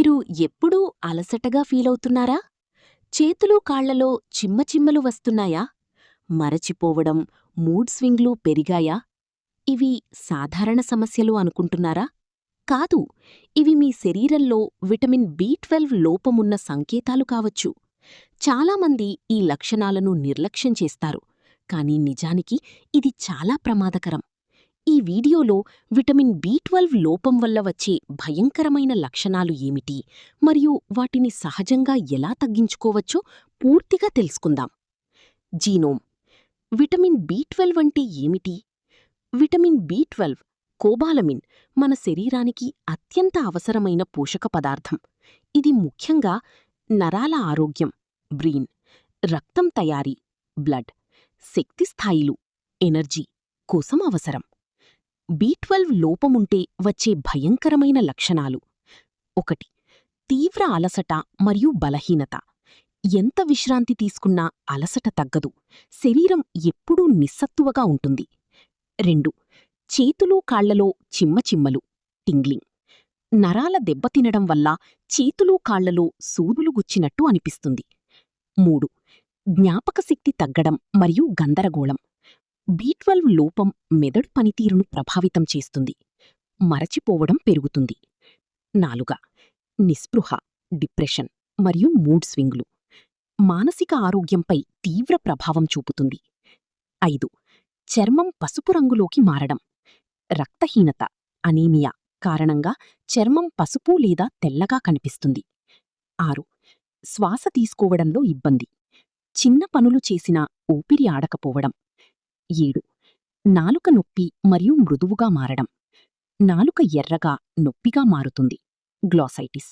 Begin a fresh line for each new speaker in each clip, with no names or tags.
మీరు ఎప్పుడూ అలసటగా ఫీలవుతున్నారా? చేతులు కాళ్లలో చిమ్మచిమ్మలు వస్తున్నాయా? మరచిపోవడం, మూడ్ స్వింగ్లు పెరిగాయా? ఇవి సాధారణ సమస్యలు అనుకుంటున్నారా? కాదు, ఇవి మీ శరీరంలో విటమిన్ బి12 లోపమున్న సంకేతాలు కావచ్చు. చాలామంది ఈ లక్షణాలను నిర్లక్ష్యం చేస్తారు, కానీ నిజానికి ఇది చాలా ప్రమాదకరం. ఈ వీడియోలో విటమిన్ బి12 లోపం వల్ల వచ్చే భయంకరమైన లక్షణాలు ఏమిటి, మరియు వాటిని సహజంగా ఎలా తగ్గించుకోవచ్చో పూర్తిగా తెలుసుకుందాం. జీనోమ్. విటమిన్ బి12 అంటే ఏమిటి? విటమిన్ బి12, కోబాలమిన్, మన శరీరానికి అత్యంత అవసరమైన పోషక పదార్థం. ఇది ముఖ్యంగా నరాల ఆరోగ్యం, బ్రెయిన్, రక్తం తయారీ, బ్లడ్, శక్తి స్థాయిలు, ఎనర్జీ కోసం అవసరం. బి12 లోపముంటే వచ్చే భయంకరమైన లక్షణాలు: 1. తీవ్ర అలసట మరియు బలహీనత. ఎంత విశ్రాంతి తీసుకున్నా అలసట తగ్గదు, శరీరం ఎప్పుడూ నిస్సత్తువగా ఉంటుంది. 2. చేతులు కాళ్లలో చిమ్మచిమ్మలు, టింగ్లింగ్. నరాల దెబ్బతినడం వల్ల చేతులు కాళ్లలో సూదులు గుచ్చినట్టు అనిపిస్తుంది. 3. జ్ఞాపకశక్తి తగ్గడం మరియు గందరగోళం. బి12 లోపం మెదడు పనితీరును ప్రభావితం చేస్తుంది, మరచిపోవడం పెరుగుతుంది. 4. నిస్పృహ, డిప్రెషన్ మరియు మూడ్ స్వింగ్లు. మానసిక ఆరోగ్యంపై తీవ్ర ప్రభావం చూపుతుంది. 5. చర్మం పసుపు రంగులోకి మారడం. రక్తహీనత, అనీమియా కారణంగా చర్మం పసుపు లేదా తెల్లగా కనిపిస్తుంది. 6. శ్వాస తీసుకోవడంలో ఇబ్బంది. చిన్న పనులు చేసినా ఊపిరి ఆడకపోవడం. 7. నాలుక నొప్పి మరియు మృదువుగా మారడం. నాలుక ఎర్రగా, నొప్పిగా మారుతుంది, గ్లాసైటిస్.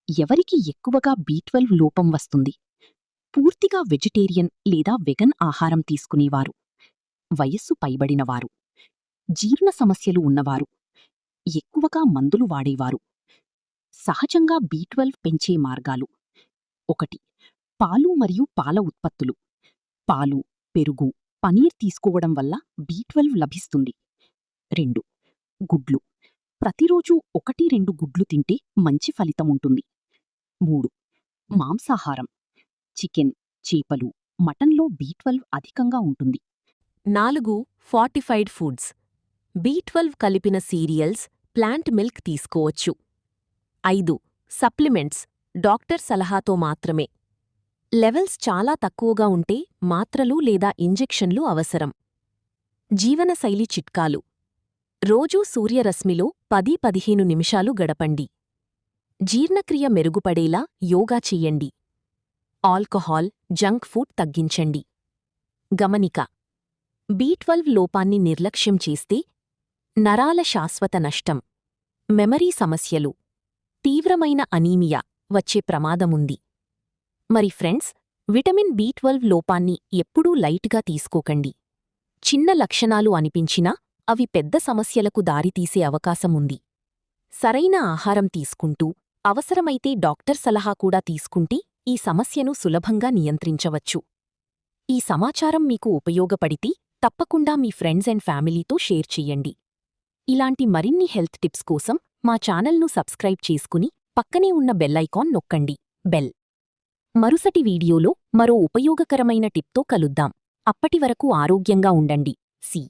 ఎవరికి ఎక్కువగా బి12 లోపం వస్తుంది? పూర్తిగా వెజిటేరియన్ లేదా వెగన్ ఆహారం తీసుకునేవారు, వయస్సు పైబడినవారు, జీర్ణ సమస్యలు ఉన్నవారు, ఎక్కువగా మందులు వాడేవారు. సహజంగా బి12 పెంచే మార్గాలు: 1. పాలు మరియు పాల ఉత్పత్తులు. పాలు, పెరుగు, పనీర్ తీసుకోవడం వల్ల బి12 లభిస్తుంది. 2. గుడ్లు. ప్రతిరోజూ 1-2 గుడ్లు తింటే మంచి ఫలితముంటుంది. 3. మాంసాహారం. చికెన్, చేపలు, మటన్లో బి12 అధికంగా ఉంటుంది.
4. Fortified foods. బి12 కలిపిన సీరియల్స్, ప్లాంట్ మిల్క్ తీసుకోవచ్చు. 5. సప్లిమెంట్స్, డాక్టర్ సలహాతో మాత్రమే. లెవెల్స్ చాలా తక్కువగా ఉంటే మాత్రలు లేదా ఇంజెక్షన్లు అవసరం. జీవనశైలి చిట్కాలు: రోజూ సూర్యరశ్మిలో 10-15 నిమిషాలు గడపండి. జీర్ణక్రియ మెరుగుపడేలా యోగా చెయ్యండి. ఆల్కహాల్, జంక్ ఫుడ్ తగ్గించండి. గమనిక: బి12 లోపాన్ని నిర్లక్ష్యం చేస్తే నరాల శాశ్వత నష్టం, మెమరీ సమస్యలు, తీవ్రమైన అనీమియా వచ్చే ప్రమాదముంది. మరి ఫ్రెండ్స్, విటమిన్ బి12 లోపాన్ని ఎప్పుడూ లైట్గా తీసుకోకండి. చిన్న లక్షణాలు అనిపించినా అవి పెద్ద సమస్యలకు దారితీసే అవకాశముంది. సరైన ఆహారం తీసుకుంటూ, అవసరమైతే డాక్టర్ సలహా కూడా తీసుకుంటే ఈ సమస్యను సులభంగా నియంత్రించవచ్చు. ఈ సమాచారం మీకు ఉపయోగపడితే తప్పకుండా మీ ఫ్రెండ్స్ అండ్ ఫ్యామిలీతో షేర్ చెయ్యండి. ఇలాంటి మరిన్ని హెల్త్ టిప్స్ కోసం మా ఛానల్ను సబ్స్క్రైబ్ చేసుకుని పక్కనే ఉన్న బెల్ ఐకాన్ నొక్కండి. బెల్. మరుసటి వీడియోలో మరో ఉపయోగకరమైన టిప్తో కలుద్దాం. అప్పటివరకు ఆరోగ్యంగా ఉండండి. సి